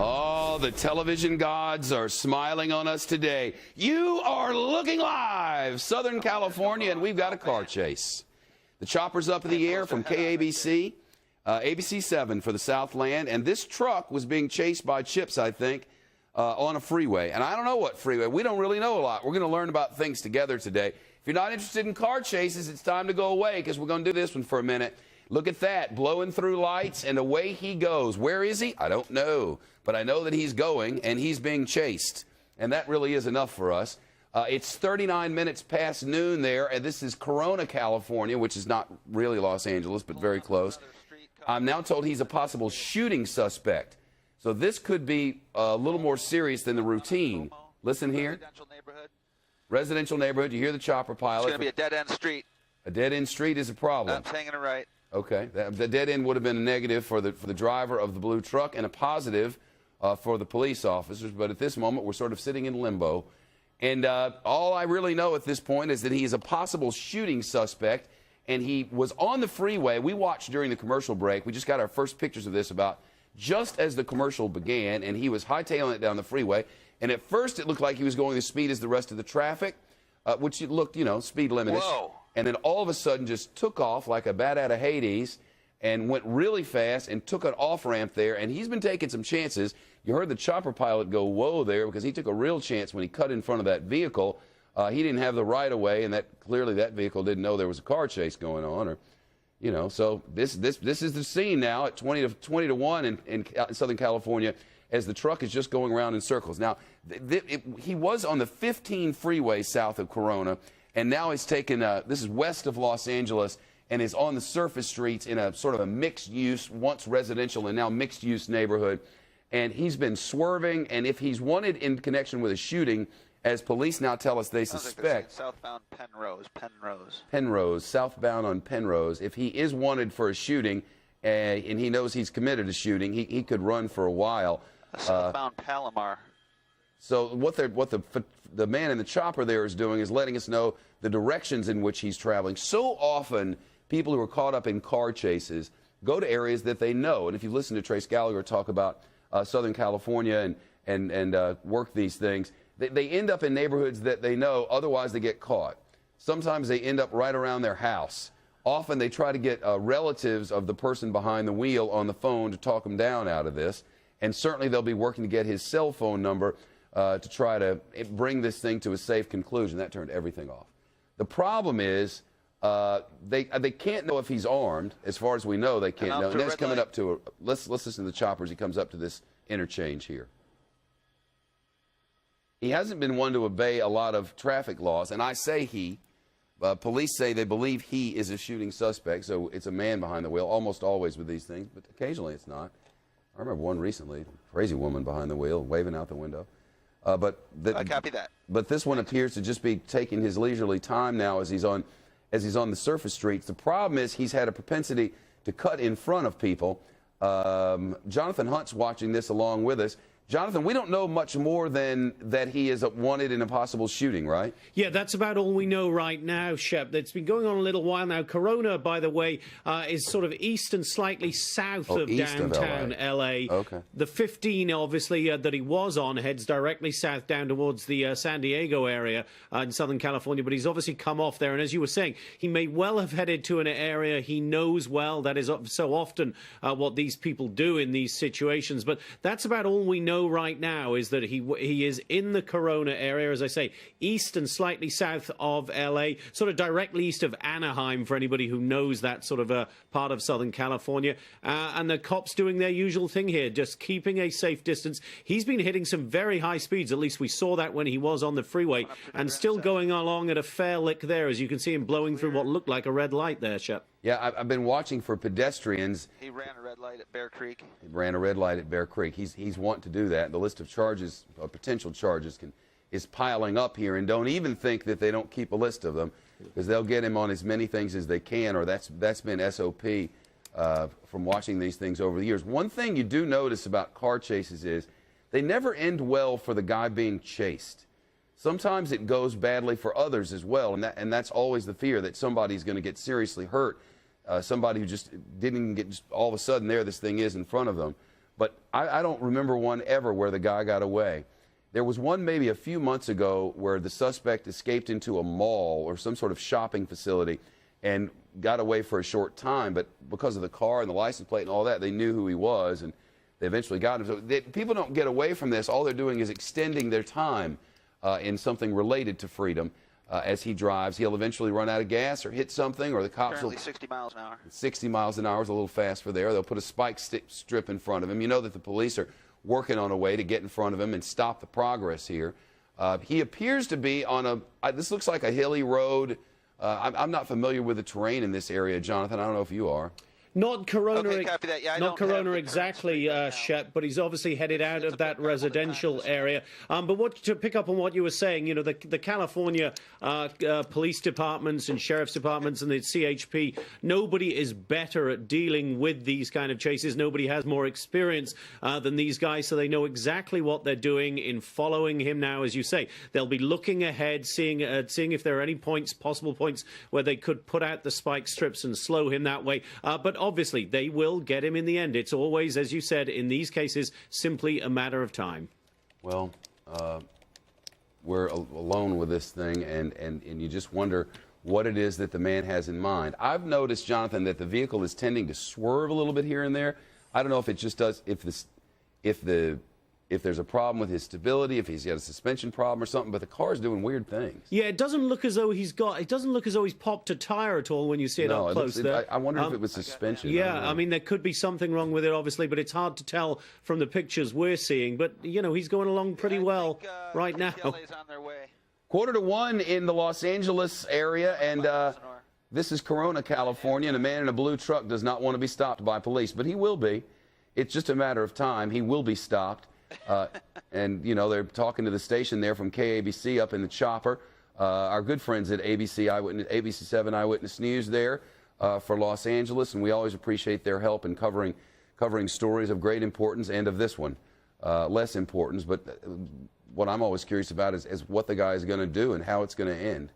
Oh, the television gods are smiling on us today. You are looking live, Southern California, and we've got a car chase. The chopper's up in the air from KABC, ABC 7 for the Southland, and this truck was being chased by Chips, I think, on a freeway. And I don't know what freeway. We don't really know a lot. We're going to learn about things together today. If you're not interested in car chases, it's time to go away because we're going to do this one for a minute. Look at that, blowing through lights, and away he goes. Where is he? I don't know. But I know that he's going, and he's being chased. And that really is enough for us. It's 39 minutes past noon there, and this is Corona, California, which is not really Los Angeles, but very close. I'm now told he's a possible shooting suspect. So this could be a little more serious than the routine. Listen here. Residential neighborhood. You hear the chopper pilot. It's going to be a dead-end street. A dead-end street is a problem. I'm taking it right. Okay. The dead end would have been a negative for the driver of the blue truck and a positive for the police officers. But at this moment, we're sort of sitting in limbo. And all I really know at this point is that he is a possible shooting suspect. And he was on the freeway. We watched during the commercial break. We just got our first pictures of this about just as the commercial began. And he was hightailing it down the freeway. And at first, it looked like he was going the speed as the rest of the traffic, which looked, you know, speed limit. Whoa. And then all of a sudden just took off like a bat out of Hades and went really fast and took an off-ramp there. And he's been taking some chances. You heard the chopper pilot go, whoa, there, because he took a real chance when he cut in front of that vehicle. He didn't have the right-of-way, and clearly that vehicle didn't know there was a car chase going on. Or, you know, so this is the scene now at 20 to 1 in Southern California as the truck is just going around in circles. Now, he was on the 15 freeway south of Corona. And now he's taken, this is west of Los Angeles, and is on the surface streets in a sort of a mixed-use, once residential and now mixed-use neighborhood. And he's been swerving, and if he's wanted in connection with a shooting, as police now tell us they suspect. Like southbound Penrose. Penrose, southbound on Penrose. If he is wanted for a shooting, and he knows he's committed a shooting, he could run for a while. Southbound Palomar. So what the man in the chopper there is doing is letting us know the directions in which he's traveling. So often, people who are caught up in car chases go to areas that they know. And if you listen to Trace Gallagher talk about Southern California and work these things, they end up in neighborhoods that they know, otherwise they get caught. Sometimes they end up right around their house. Often they try to get relatives of the person behind the wheel on the phone to talk them down out of this. And certainly they'll be working to get his cell phone number to try to bring this thing to a safe conclusion. That turned everything off. The problem is they can't know if he's armed. As far as we know, they can't know. And that's coming up to let's listen to the chopper as he comes up to this interchange here. He hasn't been one to obey a lot of traffic laws, and I say he. Police say they believe he is a shooting suspect, so it's a man behind the wheel, almost always with these things, but occasionally it's not. I remember one recently, crazy woman behind the wheel, waving out the window. I copy that. But this one appears to just be taking his leisurely time now as he's on the surface streets. The problem is he's had a propensity to cut in front of people. Jonathan Hunt's watching this along with us. Jonathan, we don't know much more than that he is wanted in a possible shooting, right? Yeah, that's about all we know right now, Shep. It's been going on a little while now. Corona, by the way, is sort of east and slightly south of downtown LA. Okay. The 15, obviously, that he was on heads directly south down towards the San Diego area in Southern California, but he's obviously come off there. And as you were saying, he may well have headed to an area he knows well. That is so often what these people do in these situations. But that's about all we know right now, is that he is in the Corona area, as I say, east and slightly south of LA, sort of directly east of Anaheim for anybody who knows that sort of a part of Southern California. And the cops doing their usual thing here, just keeping a safe distance. He's been hitting some very high speeds, at least we saw that when he was on the freeway, and still going along at a fair lick there, as you can see him blowing through what looked like a red light there, Shep. Yeah, I've been watching for pedestrians. He ran a red light at Bear Creek. He ran a red light at Bear Creek. He's wanting to do that. The list of charges, potential charges, is piling up here, and don't even think that they don't keep a list of them, because they'll get him on as many things as they can, or that's been SOP from watching these things over the years. One thing you do notice about car chases is they never end well for the guy being chased. Sometimes it goes badly for others as well, and that's always the fear, that somebody's going to get seriously hurt. Somebody who just didn't get, just all of a sudden there this thing is in front of them. but I don't remember one ever where the guy got away. There was one maybe a few months ago where the suspect escaped into a mall or some sort of shopping facility and got away for a short time, but because of the car and the license plate and all that, they knew who he was, and they eventually got him. So people don't get away from this. All they're doing is extending their time in something related to freedom. As he drives, he'll eventually run out of gas or hit something, or the cops Currently will... 60 miles an hour. 60 miles an hour is a little fast for there. They'll put a spike strip in front of him. You know that the police are working on a way to get in front of him and stop the progress here. He appears to be on this looks like a hilly road. I'm not familiar with the terrain in this area, Jonathan. I don't know if you are. Not Corona, Okay, copy that. Yeah, not Corona exactly, Shep, but he's obviously headed out of that residential area. But to pick up on what you were saying, you know, the California police departments and sheriff's departments and the CHP, nobody is better at dealing with these kind of chases. Nobody has more experience than these guys, so they know exactly what they're doing in following him now, as you say. They'll be looking ahead, seeing if there are any possible points where they could put out the spike strips and slow him that way. But obviously, they will get him in the end. It's always, as you said, in these cases, simply a matter of time. Well, we're alone with this thing, and you just wonder what it is that the man has in mind. I've noticed, Jonathan, that the vehicle is tending to swerve a little bit here and there. I don't know if it just does, if there's a problem with his stability, if he's got a suspension problem or something, but the car's doing weird things. Yeah, it doesn't look as though he's popped a tire at all when you see it up close. I wonder if it was suspension. Yeah, I mean, there could be something wrong with it, obviously, but it's hard to tell from the pictures we're seeing. But, you know, he's going along pretty well right now. LA's on their way. 1:45 in the Los Angeles area, and this is Corona, California, and a man in a blue truck does not want to be stopped by police, but he will be. It's just a matter of time. He will be stopped. And, you know, they're talking to the station there from KABC up in the chopper. Our good friends at ABC7 Eyewitness News there for Los Angeles, and we always appreciate their help in covering stories of great importance and of this one, less importance. But what I'm always curious about is what the guy is going to do and how it's going to end.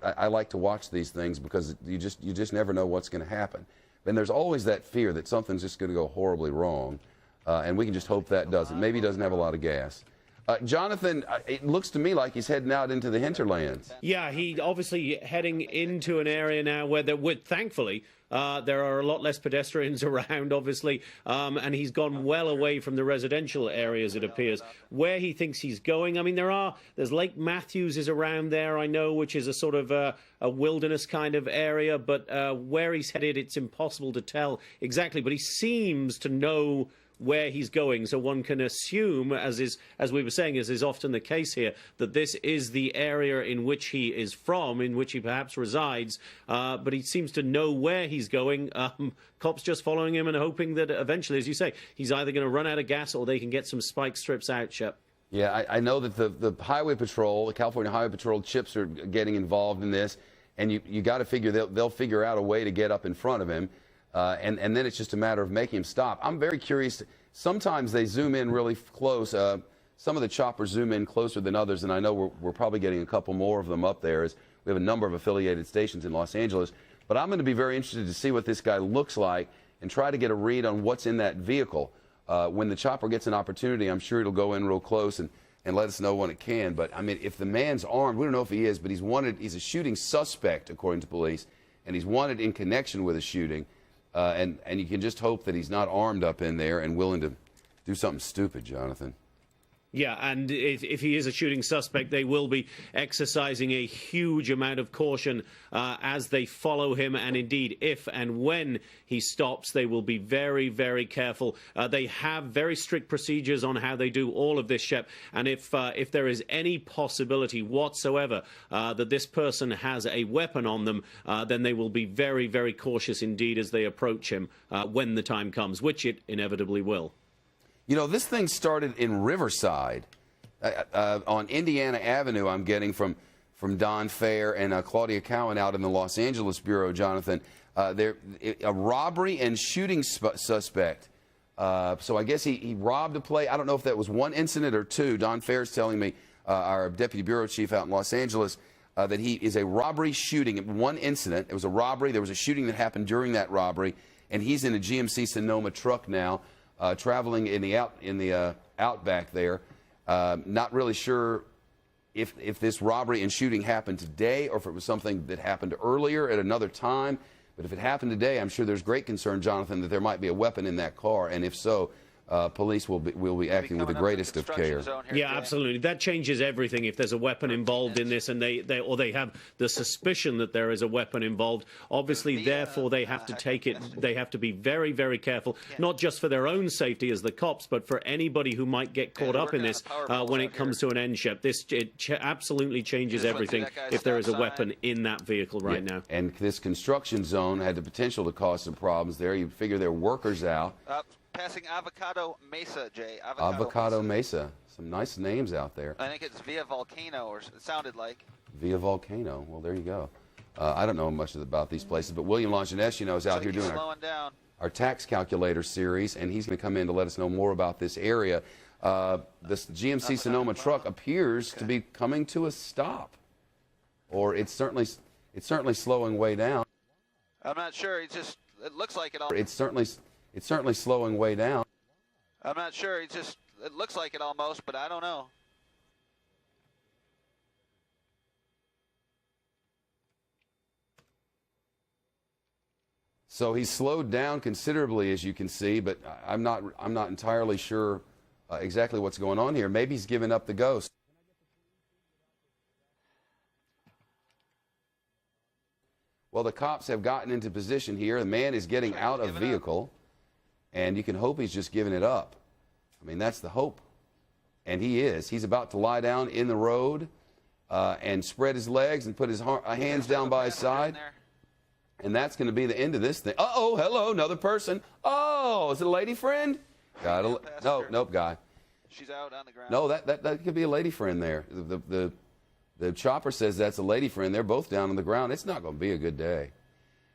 I like to watch these things because you just never know what's going to happen. And there's always that fear that something's just going to go horribly wrong. And we can just hope that doesn't. Maybe he doesn't have a lot of gas. Jonathan, it looks to me like he's heading out into the hinterlands. Yeah, he obviously heading into an area now where thankfully, there are a lot less pedestrians around, obviously, and he's gone well away from the residential areas, it appears. Where he thinks he's going, I mean, there's Lake Matthews is around there, I know, which is a sort of a wilderness kind of area, but where he's headed, it's impossible to tell exactly, but he seems to know where he's going, so one can assume, as we were saying, as is often the case here, that this is the area in which he is from, in which he perhaps resides, but he seems to know where he's going. Cops just following him and hoping that eventually, as you say, he's either going to run out of gas or they can get some spike strips out, Shep. Yeah, I know that the Highway Patrol, the California Highway Patrol chips are getting involved in this, and you got to figure they'll figure out a way to get up in front of him. And then it's just a matter of making him stop. I'm very curious. Sometimes they zoom in really close. Some of the choppers zoom in closer than others, and I know we're probably getting a couple more of them up there, as we have a number of affiliated stations in Los Angeles. But I'm going to be very interested to see what this guy looks like and try to get a read on what's in that vehicle. When the chopper gets an opportunity, I'm sure it'll go in real close and let us know when it can. But, I mean, if the man's armed, we don't know if he is, but he's wanted. He's a shooting suspect, according to police, and he's wanted in connection with a shooting. And you can just hope that he's not armed up in there and willing to do something stupid, Jonathan. Yeah, and if he is a shooting suspect, they will be exercising a huge amount of caution as they follow him. And indeed, if and when he stops, they will be very, very careful. They have very strict procedures on how they do all of this, Shep. And if there is any possibility whatsoever that this person has a weapon on them, then they will be very, very cautious indeed as they approach him when the time comes, which it inevitably will. You know, this thing started in Riverside on Indiana Avenue, I'm getting from Don Fair and Claudia Cowan out in the Los Angeles Bureau, Jonathan. A robbery and shooting suspect. So I guess he robbed a place. I don't know if that was one incident or two. Don Fair's telling me, our deputy bureau chief out in Los Angeles, that he is a robbery shooting. One incident. It was a robbery. There was a shooting that happened during that robbery, and he's in a GMC Sonoma truck now. traveling in the outback there. Not really sure if this robbery and shooting happened today or if it was something that happened earlier at another time. But if it happened today, I'm sure there's great concern, Jonathan, that there might be a weapon in that car. And if so, police will be acting with the greatest of care. Yeah, absolutely. That changes everything if there's a weapon involved in this, and they have the suspicion that there is a weapon involved. Obviously, therefore, they have to take it. They have to be very, very careful, not just for their own safety as the cops, but for anybody who might get caught up in this when it comes to an end ship. Absolutely changes everything if there is a weapon in that vehicle right now. And this construction zone had the potential to cause some problems there. You'd figure there are workers out. Passing Avocado Mesa, Jay. Avocado Mesa. Some nice names out there. I think it's Via Volcano, or it sounded like. Via Volcano. Well, there you go. I don't know much about these places, but William Longinus, you know, is out here doing our tax calculator series, and he's going to come in to let us know more about this area. This GMC Sonoma truck appears to be coming to a stop, or it's certainly slowing way down. I'm not sure. It looks like it all. It's certainly slowing way down. I'm not sure. It looks like it almost, but I don't know. So he's slowed down considerably, as you can see, but I'm not entirely sure exactly what's going on here. Maybe he's given up the ghost. Well, the cops have gotten into position here. The man is getting out of vehicle. And you can hope he's just giving it up. I mean, that's the hope. And he is. He's about to lie down in the road and spread his legs and put his hands down by his side. And that's going to be the end of this thing. Uh-oh, hello, another person. Oh, is it a lady friend? Nope, guy. She's out on the ground. No, that could be a lady friend there. The chopper says that's a lady friend. They're both down on the ground. It's not going to be a good day.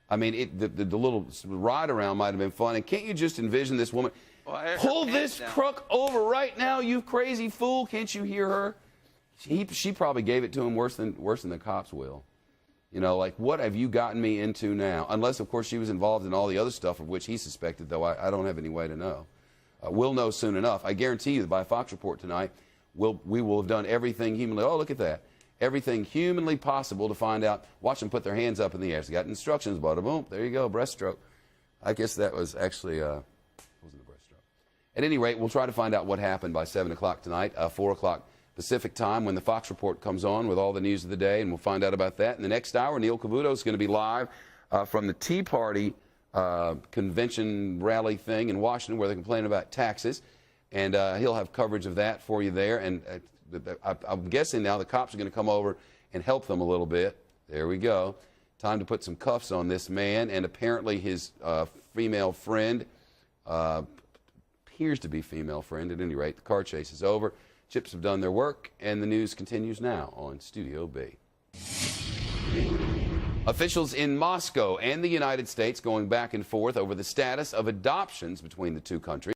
I mean, the little ride around might have been fun. And can't you just envision this woman? Pull this truck over right now, you crazy fool. Can't you hear her? She probably gave it to him worse than the cops will. You know, like, what have you gotten me into now? Unless, of course, she was involved in all the other stuff of which he suspected, though I don't have any way to know. We'll know soon enough. I guarantee you that by Fox Report tonight, we will have done everything humanly. Oh, look at that. Everything humanly possible to find out. Watch them put their hands up in the air. They got instructions. Bada boom. There you go. Breaststroke. I guess that was actually wasn't a breaststroke. At any rate, we'll try to find out what happened by 7 o'clock tonight, 4 o'clock Pacific time, when the Fox Report comes on with all the news of the day, and we'll find out about that. In the next hour, Neil Cavuto is going to be live from the Tea Party convention rally thing in Washington, where they're complaining about taxes, and he'll have coverage of that for you there. And I'm guessing now the cops are going to come over and help them a little bit. There we go. Time to put some cuffs on this man, and apparently his female friend, appears to be female friend at any rate. The car chase is over. Chips have done their work, and the news continues now on Studio B. Officials in Moscow and the United States going back and forth over the status of adoptions between the two countries.